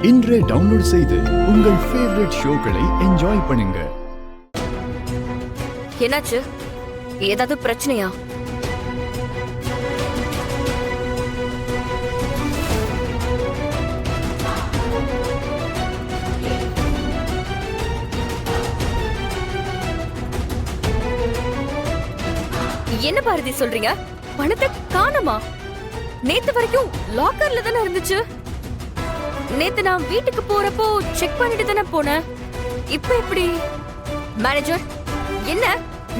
இன்றே டவுன்லோட் செய்து உங்கள் ஃபேவரட் ஷோக்களை என்ஜாய் பண்ணுங்க. என்னாச்சு? ஏதாவது பிரச்சனையா? என்ன பாரதி சொல்றீங்க? பணத்தை காணோமா? நேத்து வரைக்கும் லாக்கர்ல தானே இருந்துச்சு. நேத்து நான் வீட்டுக்கு போறப்போ செக் பண்ணிட்டு தானே போனேன். இப்ப எப்படி? மேனேஜர், என்ன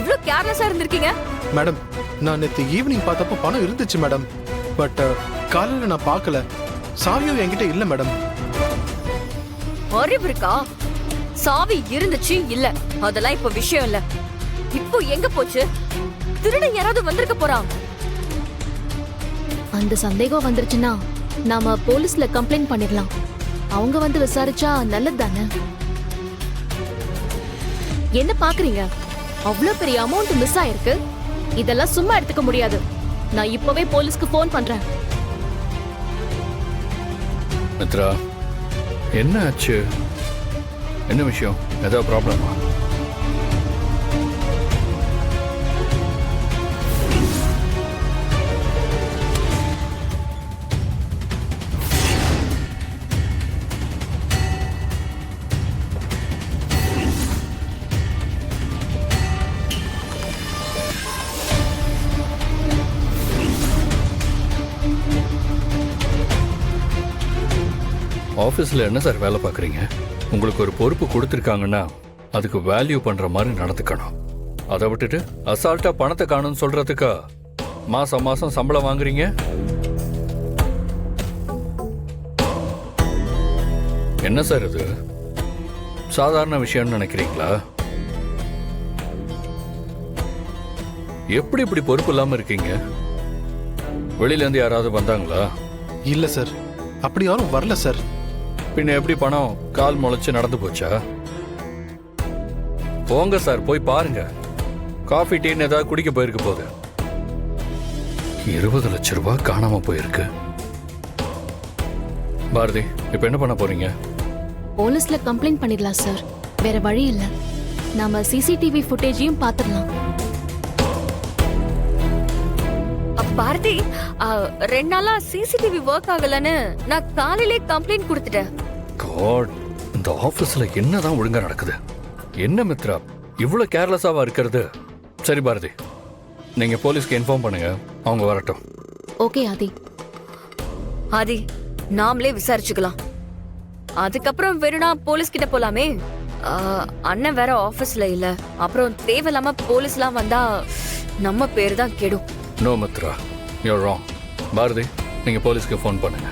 இவ்ளோ கேர்லெஸ்ஸா இருந்திருக்கீங்க? மேடம், நான் நேத்து ஈவினிங் பார்த்தப்போ பணம் இருந்துச்சு மேடம். பட் காலையில நான் பார்க்கல. சாவியும் என்கிட்ட இல்ல மேடம். அறிவு இருக்கா? சாவி இருந்துச்சு இல்ல அதெல்லாம் இப்ப விஷயம் இல்ல. இப்போ எங்க போச்சு? திருடன் யாராவது வந்திருக்க போறான். அந்த சந்தேகம் வந்துருச்சுன்னா நாம போலீஸ்ல கம்ப்ளைண்ட் பண்ணிடலாம். அவங்க வந்து விசாரிச்சா நல்லது தானே. என்ன பாக்குறீங்க? அவ்வளவு பெரிய அமௌண்ட் மிஸ் ஆயிருக்கு. இதெல்லாம் சும்மா எடுத்துக்க முடியாது. நான் இப்பவே போலீஸ்க்கு போன் பண்றேன். மித்ரா, என்ன ஆச்சு? என்ன விஷயம்? ஏதாவது ப்ராப்ளமா? ஆஃபீஸில் என்ன சார் வேலை பார்க்குறீங்க? உங்களுக்கு ஒரு பொறுப்பு கொடுத்துருக்காங்கன்னா அதுக்கு வேல்யூ பண்ணுற மாதிரி நடந்துக்கணும். அதை விட்டுட்டு அசால்ட்டாக பணத்தை காணும்னு சொல்கிறதுக்கா மாதம் மாதம் சம்பளம் வாங்குறீங்க? என்ன சார் இது? சாதாரண விஷயம்னு நினைக்கிறீங்களா? எப்படி இப்படி பொறுப்பு இல்லாமல் இருக்கீங்க? வெளியிலேருந்து யாராவது வந்தாங்களா? இல்ல சார், அப்படி யாரும் வரல சார். பின்ன எப்படி பணம் கால் முளைச்சு நடந்து போச்சா? போங்க சார், போய் பாருங்க. காஃபி டீன்னு ஏதாவது குடிக்க போயிருக்க போகுது. 20 லட்சம் ரூபாய் காணாம போயிருக்கு. பாரதி, இப்ப என்ன பண்ண போறீங்க? போலீஸ்ல கம்ப்ளைண்ட் பண்ணிடலாம் சார். வேற வழி இல்ல. நாம சிசிடிவி ஃபுட்டேஜையும் பாத்துடலாம். பாரதி, 2 நாளா சிசிடிவி ஒர்க் ஆகலன்னு நான் காலையிலே கம்ப்ளைண்ட் கொடுத்துட்டேன். காட், இந்த ஆபீஸ்ல என்னதான் ஒழுங்கா நடக்குது? என்ன மித்ரா, இவ்வளவு கேர்லெஸ்ஸாவா இருக்கிறது? சரி பாரதி, நீங்க போலீஸ்க்கு இன்ஃபார்ம் பண்ணுங்க, அவங்க வரட்டும். ஓகே ஆதி. ஆதி, நாமளே விசாரிச்சுக்கலாம். அதுக்கப்புறம் வேணும்னா போலீஸ் கிட்ட போலாமே. அண்ணன் வேற ஆபீஸ்ல இல்ல. அப்புறம் தேவையில்லாம போலீஸ்லாம் வந்தா நம்ம பேரு தான் கெடும். No Mitra, you are wrong. Bharathi, நீங்க போலீஸ்க்கு ஃபோன் பண்ணுங்க.